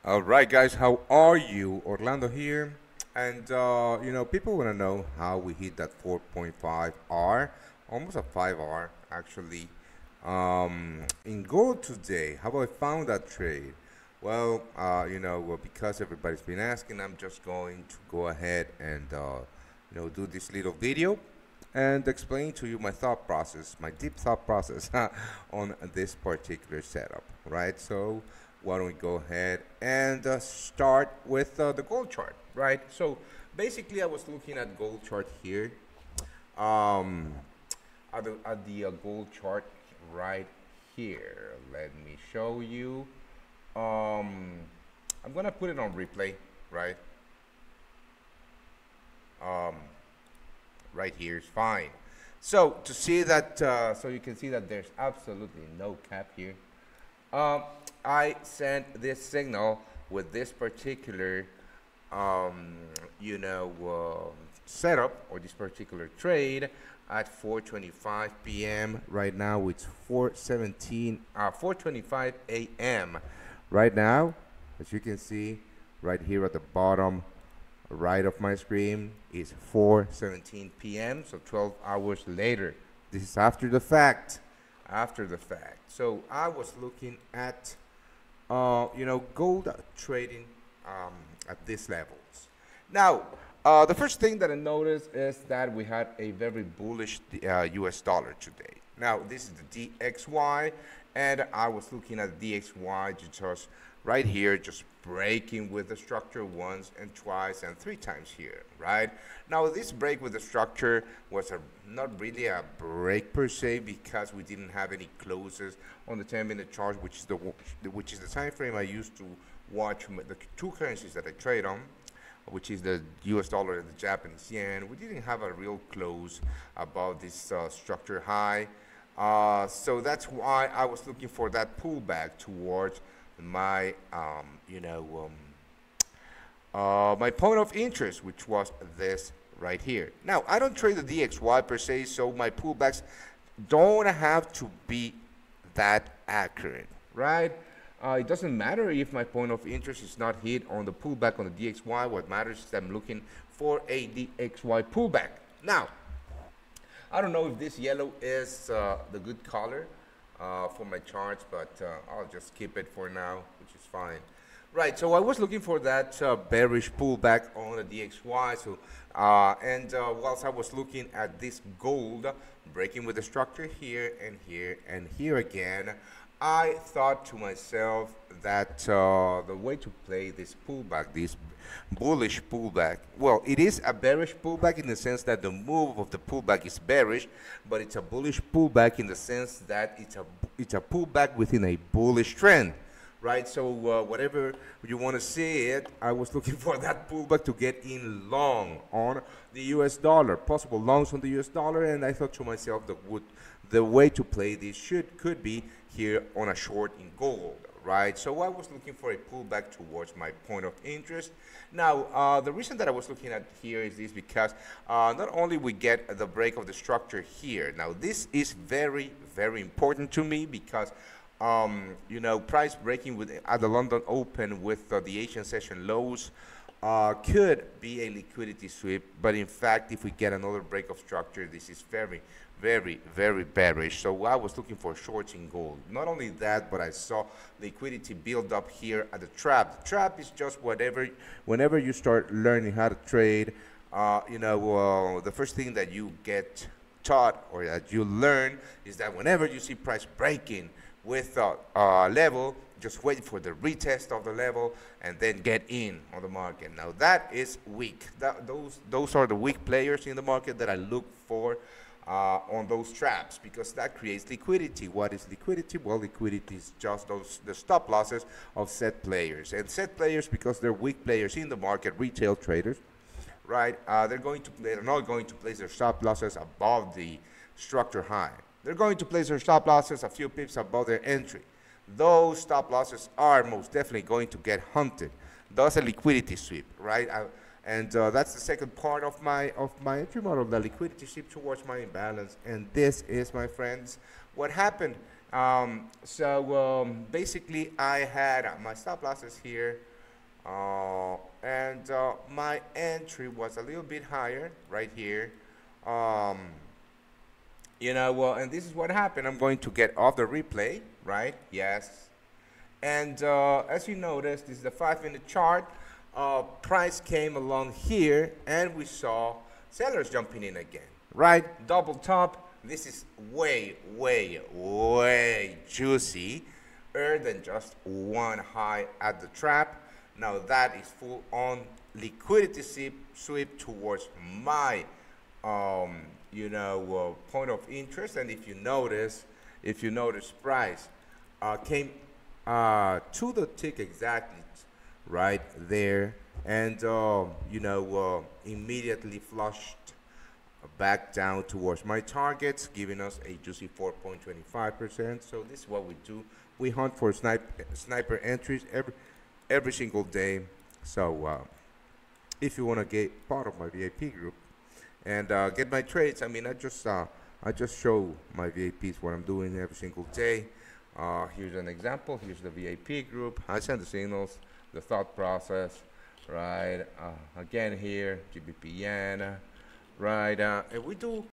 All right, guys, how are you? Orlando here. And, people want to know how we hit that 4.5 R, almost a 5 R, actually. In gold today, how I found that trade? Well, because everybody's been asking, I'm just going to go ahead and, do this little video and explain to you my thought process, my deep thought process on this particular setup, right? So why don't we go ahead and start with the gold chart, right? So basically, I was looking at gold chart here, um, at the gold chart right here. Let me show you. Um, I'm gonna put it on replay, right? Um, right here is fine. So to see that, so you can see that there's absolutely no cap here. Um, I sent this signal with this particular, um, setup or this particular trade at 4:25 p.m. Right now it's 4:25 a.m. Right now, as you can see, right here at the bottom right of my screen is 4:17 p.m. So 12 hours later. This is after the fact. After the fact. So I was looking at, gold trading at these levels. Now, the first thing that I noticed is that we had a very bullish U.S. dollar today. Now, this is the DXY, and I was looking at the DXY just right here, just breaking with the structure once and twice and three times here, right? Now, this break with the structure was not really a break per se because we didn't have any closes on the 10-minute chart, which is the time frame I used to watch the two currencies that I trade on, which is the US dollar and the Japanese yen. We didn't have a real close above this structure high. So that's why I was looking for that pullback towards my, my point of interest, which was this right here. Now, I don't trade the DXY per se, so my pullbacks don't have to be that accurate, right? It doesn't matter if my point of interest is not hit on the pullback on the DXY. What matters is that I'm looking for a DXY pullback. Now, I don't know if this yellow is the good color for my charts, but I'll just keep it for now, which is fine. Right, so I was looking for that bearish pullback on the DXY. So, whilst I was looking at this gold breaking with the structure here and here and here again, I thought to myself that the way to play this pullback, this bullish pullback, well, it is a bearish pullback in the sense that the move of the pullback is bearish, but it's a bullish pullback in the sense that it's a pullback within a bullish trend, right? So whatever you want to see it, I was looking for that pullback to get in long on the US dollar, possible longs on the US dollar, and I thought to myself that the way to play this could be here on a short in gold, right? So I was looking for a pullback towards my point of interest. Now, the reason that I was looking at here is this because not only we get the break of the structure here. Now, this is very, very important to me because price breaking at the London Open with the Asian session lows could be a liquidity sweep, but in fact, if we get another break of structure, this is very, very, very bearish. So I was looking for shorts in gold. Not only that, but I saw liquidity build up here at the trap. The trap is just whenever you start learning how to trade, the first thing that you get taught or that you learn is that whenever you see price breaking with a level, just wait for the retest of the level and then get in on the market. Now that is weak. Those are the weak players in the market that I look for on those traps because that creates liquidity. What is liquidity? Well, liquidity is just the stop losses of set players. And set players, because they're weak players in the market, retail traders, right? They're not going to place their stop losses above the structure high. They're going to place their stop losses a few pips above their entry. Those stop losses are most definitely going to get hunted. Thus a liquidity sweep, right? And that's the second part of my entry model, the liquidity sweep towards my imbalance. And this is, my friends, what happened. Basically, I had my stop losses here And my entry was a little bit higher right here. Um, well, and this is what happened. I'm going to get off the replay, right? Yes. And as you notice, this is the 5-minute chart. Price came along here, and we saw sellers jumping in again, right? Double top. This is way, way, way juicier than just one high at the trap. Now that is full on liquidity sweep towards my point of interest. And if you notice price came to the tick exactly right there, and immediately flushed back down towards my targets, giving us a juicy 4.25%. So this is what we do. We hunt for sniper entries every single day. So if you want to get part of my VIP group and get my trades, I mean, I just show my VIPs what I'm doing every single day. Here's an example. Here's the VIP group. I send the signals, the thought process, right? Again here, GBP yen, right? And we do